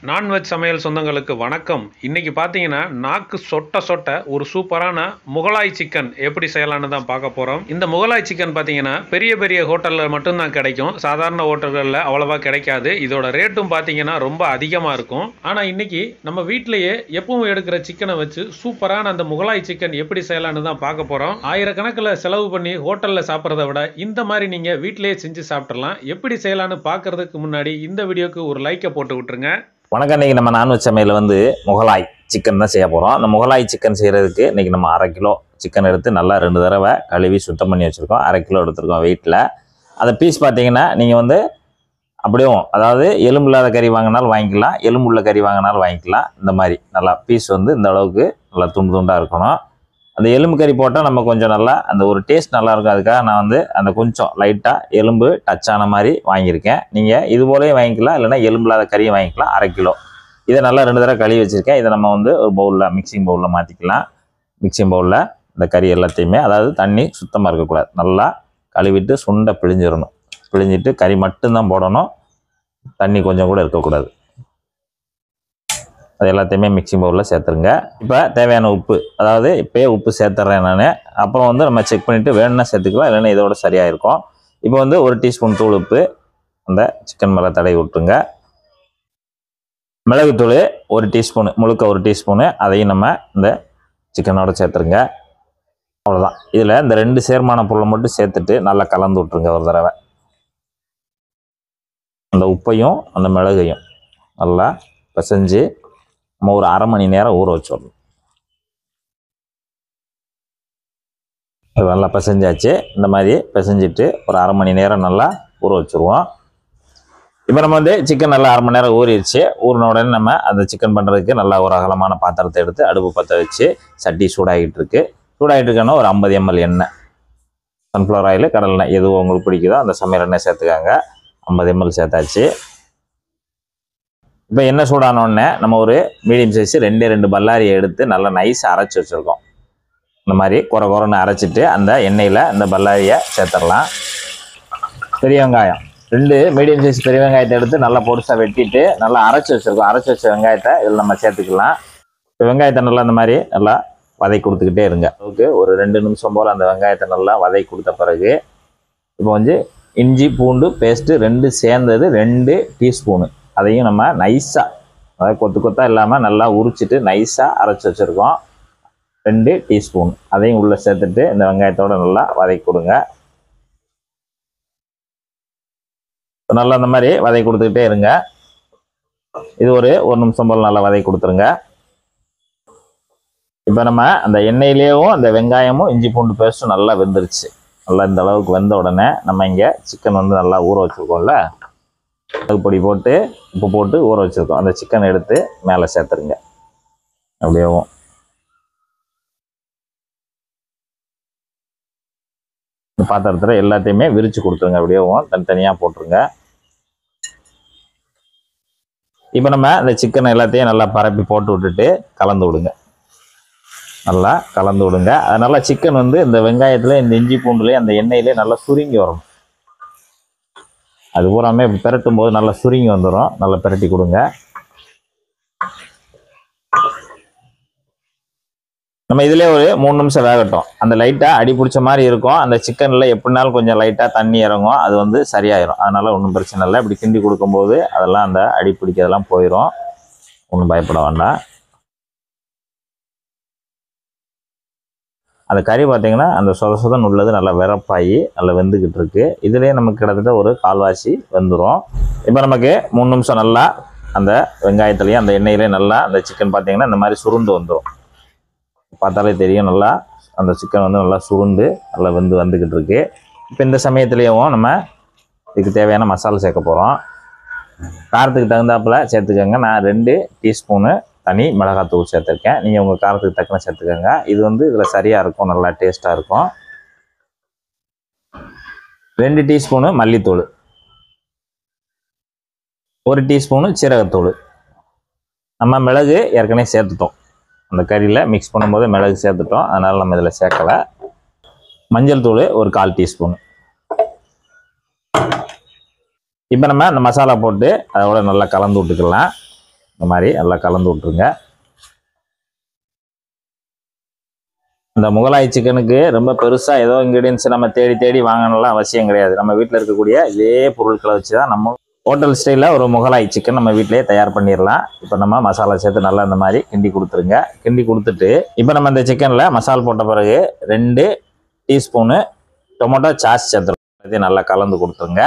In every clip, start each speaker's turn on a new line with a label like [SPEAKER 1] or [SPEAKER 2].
[SPEAKER 1] Non veg சமையல் சொந்தங்களுக்கு வணக்கம். இன்னைக்கு பார்த்தீங்கன்னா நாக்கு சொட்ட சொட்ட ஒரு சூப்பரான முகலாய் சிக்கன் எப்படி செய்யலான்னு தான் பார்க்க போகிறோம். இந்த முகலாய் சிக்கன் பார்த்தீங்கன்னா பெரிய பெரிய ஹோட்டலில் மட்டும்தான் கிடைக்கும். சாதாரண ஹோட்டல்களில் அவ்வளோவா கிடைக்காது. இதோட ரேட்டும் பார்த்தீங்கன்னா ரொம்ப அதிகமாக இருக்கும். ஆனால் இன்னைக்கு நம்ம வீட்டிலேயே எப்பவும் எடுக்கிற சிக்கனை வச்சு சூப்பரான அந்த முகலாய் சிக்கன் எப்படி செய்யலான்னு தான் பார்க்க போகிறோம். ஆயிரக்கணக்கில் செலவு பண்ணி ஹோட்டலில் சாப்பிட்றத விட இந்த மாதிரி நீங்கள் வீட்டிலேயே செஞ்சு சாப்பிட்றலாம். எப்படி செய்யலான்னு பார்க்கறதுக்கு முன்னாடி இந்த வீடியோக்கு ஒரு லைக்கை போட்டு விட்டுருங்க.
[SPEAKER 2] வணக்கம். இன்றைக்கி நம்ம நான்வெஜ் சமையல் முகலாய் சிக்கன் தான் செய்ய போகிறோம். அந்த முகலாய் சிக்கன் செய்கிறதுக்கு இன்றைக்கி நம்ம 1/2 கிலோ சிக்கன் எடுத்து நல்லா 2 தடவை கழுவி சுத்தம் பண்ணி வச்சுருக்கோம். 1/2 கிலோ எடுத்துருக்கோம் வெயிட்டில். அந்த பீஸ் பார்த்தீங்கன்னா நீங்கள் அப்படியும், அதாவது எலும்பு இல்லாத கறி வாங்கினாலும் வாங்கிக்கலாம், எலும்பு உள்ள கறி வாங்கினாலும் வாங்கிக்கலாம். இந்த மாதிரி நல்லா பீஸ் இந்த அளவுக்கு நல்லா துண்டு துண்டாக இருக்கணும். அந்த எலும்பு கறி போட்டால் நம்ம கொஞ்சம் நல்லா அந்த ஒரு டேஸ்ட் நல்லாயிருக்கும். அதுக்காக நான் அந்த கொஞ்சம் லைட்டாக எலும்பு டச் ஆன மாதிரி வாங்கியிருக்கேன். நீங்கள் இது போலே வாங்கிக்கலாம், இல்லைனா எலும்பு இல்லாத கறியை வாங்கிக்கலாம். 1/2 கிலோ இதை நல்லா 2 தடவை கழுவி வச்சுருக்கேன். இதை நம்ம ஒரு பவுலில் மிக்சிங் பவுலில் மாற்றிக்கலாம். மிக்சிங் பவுலில் இந்த கறி எல்லாத்தையுமே, அதாவது தண்ணி சுத்தமாக இருக்கக்கூடாது, நல்லா கழுவிட்டு சுண்டை பிழிஞ்சிடணும். பிழிஞ்சிட்டு கறி மட்டும்தான் போடணும், தண்ணி கொஞ்சம் கூட இருக்கக்கூடாது. அது எல்லாத்தையுமே மிக்சிங் பவுலில் சேர்த்துருங்க. இப்போ தேவையான உப்பு, அதாவது இப்போயே உப்பு சேர்த்துட்றேன் நான். அப்புறம் நம்ம செக் பண்ணிவிட்டு வேணும்னா சேர்த்துக்கலாம், இல்லைன்னா இதோட சரியாக இருக்கும். இப்போ 1 டீஸ்பூன் தூள் உப்பு அந்த சிக்கன் மேலே தடவி விட்டுருங்க. மிளகுத்தூள் 1 டீஸ்பூனு, முழுக்க 1 டீஸ்பூனு, அதையும் நம்ம இந்த சிக்கனோட சேர்த்துருங்க. அவ்வளோதான். இதில் இந்த 2 சேர்மான பொருளை மட்டும் சேர்த்துட்டு நல்லா கலந்து விட்ருங்க ஒரு தடவை. அந்த உப்பையும் அந்த மிளகையும் நல்லா பிசைஞ்சு நம்ம ஒரு 1/2 மணி நேரம் ஊற வச்சிடணும். அது நல்லா பிசைஞ்சாச்சு. இந்த மாதிரி பிசைஞ்சிட்டு ஒரு 1/2 மணி நேரம் நல்லா ஊற வச்சுருவோம். இப்போ நம்ம சிக்கன் நல்லா 1/2 மணி நேரம் ஊறிடுச்சு. ஊறின உடனே நம்ம அந்த சிக்கன் பண்ணுறதுக்கு நல்லா ஒரு அகலமான பாத்திரத்தை எடுத்து அடுப்பு பற்ற வச்சு சட்டி சூடாகிட்டு இருக்கு. சூடாகிட்டு இருக்கோன்னா ஒரு 50 ml எண்ணெய், சன்ஃப்ளவர் ஆயில், கடலெண்ணெய், எதுவும் உங்களுக்கு பிடிக்குதோ அந்த சமையல் எண்ணெய் சேர்த்துக்காங்க. 50 ml சேர்த்தாச்சு. இப்போ எண்ணெய் சூடானோடனே நம்ம ஒரு மீடியம் சைஸ் 2 பல்லாரியை எடுத்து நல்லா நைஸாக அரைச்சி வச்சுருக்கோம். இந்த மாதிரி குறைன்னு அரைச்சிட்டு அந்த எண்ணெயில் இந்த பல்லாரியை சேர்த்துடலாம். பெரிய வெங்காயம் 2 மீடியம் சைஸ் பெரிய வெங்காயத்தை எடுத்து நல்லா பொருசாக வெட்டிட்டு நல்லா அரைச்சி வச்சுருக்கோம். அரைச்சி வச்ச வெங்காயத்தை இதில் நம்ம சேர்த்துக்கலாம். இப்போ வெங்காயத்தை நல்லா இந்த மாதிரி நல்லா வதக்கி கொடுத்துக்கிட்டே இருங்க. ஒரு 2 நிமிஷம் போல் அந்த வெங்காயத்தை நல்லா வதக்கி கொடுத்த பிறகு இப்போ இஞ்சி பூண்டு பேஸ்ட்டு 2 சேர்ந்தது 2 டீஸ்பூனு, அதையும் நம்ம நைஸாக, அதாவது கொத்து கொத்தாக இல்லாமல் நல்லா உரிச்சிட்டு நைஸாக அரைச்சி வச்சுருக்கோம். 2 டீஸ்பூன் அதையும் உள்ளே சேர்த்துட்டு இந்த வெங்காயத்தோடு நல்லா வதக்கி கொடுங்க. நல்லா இந்த மாதிரி வதக்கி கொடுத்துக்கிட்டே இருங்க. இது ஒரு நிமிஷம் போல் நல்லா வதக்கி கொடுத்துருங்க. இப்போ நம்ம அந்த எண்ணெயிலேயும் அந்த வெங்காயமும் இஞ்சி பூண்டு பேஸ்ட்டும் நல்லா வெந்துருச்சு. நல்லா இந்த அளவுக்கு வெந்த உடனே நம்ம இங்கே சிக்கன் நல்லா ஊற வச்சுருக்கோம்ல, அது பொடி போட்டு உப்பு போட்டு ஊற வச்சுருக்கோம். அந்த சிக்கனை எடுத்து மேலே சேர்த்துருங்க. அப்படியேவும் இந்த பாத்திரத்தில் எல்லாத்தையுமே விரித்து கொடுத்துருங்க. அப்படியேவும் தனித்தனியாக போட்டுருங்க. இப்போ நம்ம இந்த சிக்கனை எல்லாத்தையும் நல்லா பரப்பி போட்டு விட்டுட்டு கலந்து விடுங்க. நல்லா கலந்து விடுங்க. அதனால சிக்கன் இந்த வெங்காயத்தில், இந்த இஞ்சி பூண்டுலேயே, அந்த எண்ணெயிலே நல்லா சுருங்கி வரணும். அது பூராமே பிரட்டும் போது நல்லா சுருங்கி வந்துடும். நல்லா பிரட்டி கொடுங்க. நம்ம இதிலே ஒரு 3 நிமிஷம் வேகட்டும். அந்த லைட்டாக அடி பிடிச்ச மாதிரி இருக்கும். அந்த சிக்கனில் எப்படினாலும் கொஞ்சம் லைட்டாக தண்ணி இறங்கும். அது சரியாயிடும். அதனால் ஒன்றும் பிரச்சனை இல்லை. இப்படி கிண்டி கொடுக்கும்போது அதெல்லாம் அந்த அடி பிடிக்கிறதெல்லாம் போயிடும். ஒன்றும் பயப்பட வேண்டாம். அந்த கறி பார்த்திங்கன்னா அந்த சொதன் உள்ளது நல்லா விரப்பாகி நல்லா வெந்துக்கிட்டு இருக்கு. இதுலேயே நமக்கு கிட்டத்தட்ட ஒரு 1/4 வெந்துடும். இப்போ நமக்கு 3 நிமிஷம் நல்லா அந்த வெங்காயத்துலேயும் அந்த எண்ணெயிலே நல்லா அந்த சிக்கன் பார்த்திங்கன்னா இந்த மாதிரி சுருண்டு வந்துடும். பார்த்தாலே தெரியும், நல்லா அந்த சிக்கன் நல்லா சுருண்டு நல்லா வந்துக்கிட்டு இருக்கு. இப்போ இந்த சமயத்துலேயும் நம்ம இதுக்கு தேவையான மசாலா சேர்க்க போகிறோம். காரத்துக்கு தகுந்தாப்பில் சேர்த்துக்கோங்க. நான் 2 டீஸ்பூனு தனி மிளகாத்தூள் சேர்த்துருக்கேன். நீங்கள் உங்கள் காரத்துக்கு தக்கன சேர்த்துக்கோங்க. இது இதில் சரியாக இருக்கும், நல்லா டேஸ்ட்டாக இருக்கும். 2 டீஸ்பூனு மல்லித்தூள், 1 டீஸ்பூனு சீரகத்தூள். நம்ம மிளகு ஏற்கனவே சேர்த்துட்டோம். அந்த கறியில் மிக்ஸ் பண்ணும்போது மிளகு சேர்த்துட்டோம், அதனால் நம்ம இதில் சேர்க்கலை. மஞ்சள் தூள் ஒரு 1/4 டீஸ்பூனு. இப்போ நம்ம அந்த மசாலா போட்டு அதோட நல்லா கலந்து விட்டுக்கலாம். இந்த மாதிரி நல்லா கலந்து விட்ருங்க. இந்த முகலாய் சிக்கனுக்கு ரொம்ப பெருசாக ஏதோ இன்க்ரீடியன்ஸ் நம்ம தேடி வாங்கணும்லாம் அவசியம் கிடையாது. நம்ம வீட்டில் இருக்கக்கூடிய இதே பொருட்களை வச்சு தான் நம்ம ஹோட்டல் ஸ்டைலில் ஒரு முகலாய் சிக்கன் நம்ம வீட்டிலே தயார் பண்ணிடலாம். இப்போ நம்ம மசாலா சேர்த்து நல்லா இந்த மாதிரி கிண்டி கொடுத்துருங்க. கிண்டி கொடுத்துட்டு இப்போ நம்ம இந்த சிக்கனில் மசால் போட்ட பிறகு 2 டீஸ்பூனு டொமேட்டோ சாஸ் சேர்த்துருவோம். இதையும் நல்லா கலந்து கொடுத்துருங்க.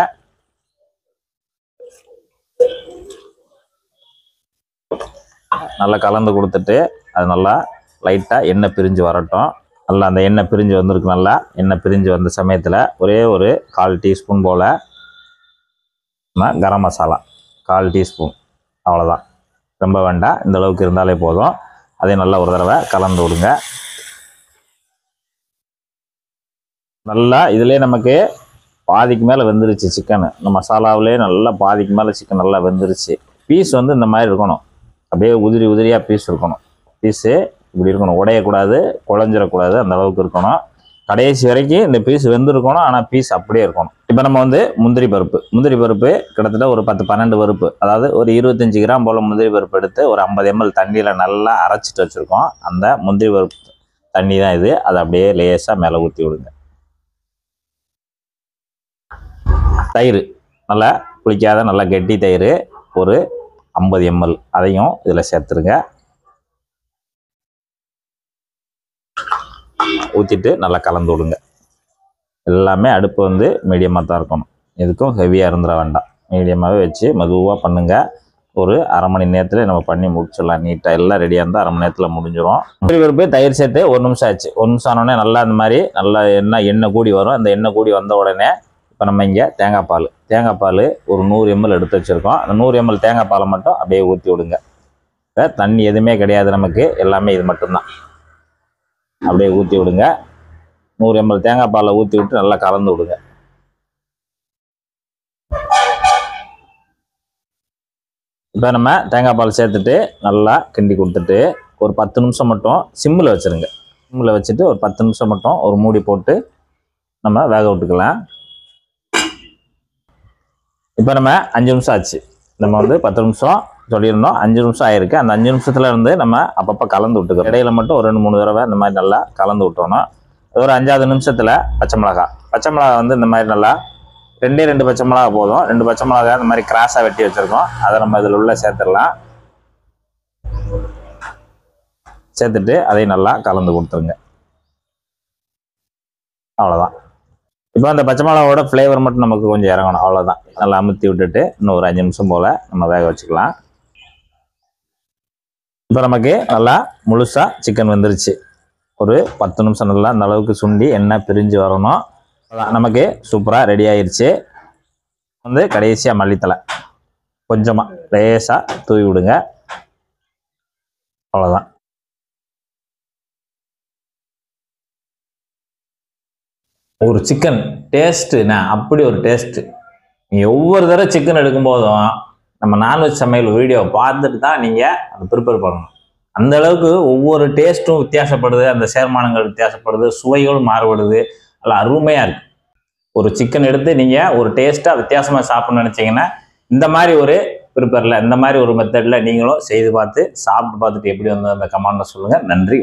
[SPEAKER 2] நல்லா கலந்து கொடுத்துட்டு அது நல்லா லைட்டாக எண்ணெய் பிரிஞ்சு வரட்டும். நல்லா அந்த எண்ணெய் பிரிஞ்சு வந்திருக்கு. நல்லா எண்ணெய் பிரிஞ்சு வந்த சமயத்தில் ஒரே ஒரு 1/4 டீஸ்பூன் போல் கரம் மசாலா 1/4 டீஸ்பூன், அவ்வளோதான். ரொம்ப வேண்டாம், இந்த அளவுக்கு இருந்தாலே போதும். அதே நல்லா ஒரு தடவை கலந்து விடுங்க. நல்லா இதுலேயே நமக்கு பாதிக்கு மேலே வெந்துருச்சு சிக்கனு. இந்த மசாலாவிலே நல்லா பாதிக்கு மேலே சிக்கன் நல்லா வெந்துருச்சு. பீஸ் வந்து இந்த மாதிரி இருக்கணும், அப்படியே உதிரியாக பீஸ் இருக்கணும். பீஸு இப்படி இருக்கணும், உடையக்கூடாது, குழஞ்சிடக்கூடாது, அந்த அளவுக்கு இருக்கணும். கடைசி வரைக்கும் இந்த பீஸ் வெந்திருக்கணும், ஆனால் பீஸ் அப்படியே இருக்கணும். இப்போ நம்ம வந்து முந்திரி பருப்பு கிட்டத்தட்ட ஒரு 10-12 பருப்பு, அதாவது ஒரு 25 கிராம் போல் முந்திரி பருப்பு எடுத்து ஒரு 50 ml தண்ணியில் நல்லா அரைச்சிட்டு வச்சுருக்கோம். அந்த முந்திரி பருப்பு தண்ணி தான் இது. அதை அப்படியே லேசாக மேலே ஊற்றி விடுங்க. தயிர் நல்லா புளிக்காத நல்லா கெட்டி தயிர் ஒரு 50 ml, அதையும் இதில் சேர்த்துருங்க. ஊற்றிட்டு நல்லா கலந்து விடுங்க. எல்லாமே அடுப்பு வந்து மீடியமாக தான் இருக்கணும், எதுக்கும் ஹெவியாக இருந்துட வேண்டாம். மீடியமாகவே வச்சு மெதுவாக பண்ணுங்கள். ஒரு அரை மணி நேரத்தில் நம்ம பண்ணி முடிச்சிடலாம். நீட்டாக எல்லாம் ரெடியாக இருந்தால் அரை மணி நேரத்தில் முடிஞ்சிடும். பருப்பு தயிர் சேர்த்து 1 நிமிஷம் ஆச்சு. 1 நிமிஷம் ஆனோடனே நல்லா இந்த மாதிரி நல்லா எண்ணெய் கூடி வரும். அந்த எண்ணெய் கூடி வந்த உடனே இப்போ நம்ம இங்கே தேங்காய் பால் ஒரு 100 ml எடுத்து வச்சுருக்கோம். அந்த 100 ml தேங்காய் பாலை மட்டும் அப்படியே ஊற்றி விடுங்க. இப்போ தண்ணி எதுவுமே கிடையாது நமக்கு, எல்லாமே இது மட்டும்தான். அப்படியே ஊற்றி விடுங்க. 100 ml தேங்காய் பாலை ஊற்றி விட்டு நல்லா கலந்து விடுங்க. இப்போ நம்ம தேங்காய் பால் சேர்த்துட்டு நல்லா கிண்டி கொடுத்துட்டு ஒரு 10 நிமிஷம் மட்டும் சிம்மில் வச்சுருங்க. சிம்மில் வச்சுட்டு ஒரு 10 நிமிஷம் மட்டும் ஒரு மூடி போட்டு நம்ம வேக விட்டுக்கலாம். இப்போ நம்ம 5 நிமிஷம் ஆச்சு. நம்ம வந்து 10 நிமிஷம் சொல்லியிருந்தோம், 5 நிமிஷம் ஆயிருக்கு. அந்த 5 நிமிஷத்துல இருந்து நம்ம அப்பப்போ கலந்து விட்டுக்கிறோம். இடையில மட்டும் ஒரு 2-3 தடவை இந்த மாதிரி நல்லா கலந்து விட்டோம்னா ஒரு 5வது நிமிஷத்தில் பச்சை மிளகா வந்து இந்த மாதிரி நல்லா 2 பச்சை மிளகா போதும். 2 பச்சை மிளகா இந்த மாதிரி கிராஸாக வெட்டி வச்சுருக்கோம். அதை நம்ம இதில் உள்ள சேர்த்துடலாம். சேர்த்துட்டு அதையும் நல்லா கலந்து கொடுத்துருங்க. அவ்வளோதான். இப்போ அந்த பச்சை மிளகாவோட ஃப்ளேவர் மட்டும் நமக்கு கொஞ்சம் இறங்கணும், அவ்வளோதான். நல்லா அமுத்தி விட்டுட்டு இன்னும் ஒரு 5 நிமிஷம் போல் நம்ம வேக வச்சுக்கலாம். இப்போ நமக்கு நல்லா முழுசாக சிக்கன் வெந்துருச்சு. ஒரு 10 நிமிஷம் நல்லா அந்த அளவுக்கு சுண்டி எண்ணெய் பிரிஞ்சு வரணும். நமக்கு சூப்பராக ரெடி ஆயிடுச்சு. வந்து கடைசியாக மல்லித்தலை கொஞ்சமாக லேசாக தூவி விடுங்க. அவ்வளோதான். ஒரு சிக்கன் டேஸ்ட்டுண்ணா அப்படி ஒரு டேஸ்ட்டு. நீங்கள் ஒவ்வொரு தடவை சிக்கன் எடுக்கும்போதும் நம்ம நான்வெஜ் சமையல் வீடியோ பார்த்துட்டு தான் நீங்கள் அதை ப்ரிப்பேர் பண்ணணும். அந்த அளவுக்கு ஒவ்வொரு டேஸ்ட்டும் வித்தியாசப்படுது, அந்த சேர்மானங்கள் வித்தியாசப்படுது, சுவைகள் மாறுபடுது. அதெல்லாம் அருமையாக இருக்குது. ஒரு சிக்கன் எடுத்து நீங்கள் ஒரு டேஸ்ட்டாக வித்தியாசமாக சாப்பிட்ணுன்னு நினச்சிங்கன்னா இந்த மாதிரி ஒரு ப்ரிப்பேரில் இந்த மாதிரி ஒரு மெத்தடில் நீங்களும் செய்து பார்த்து சாப்பிட்டு பார்த்துட்டு எப்படி வந்து அந்த கமெண்ட்டில் சொல்லுங்கள். நன்றி.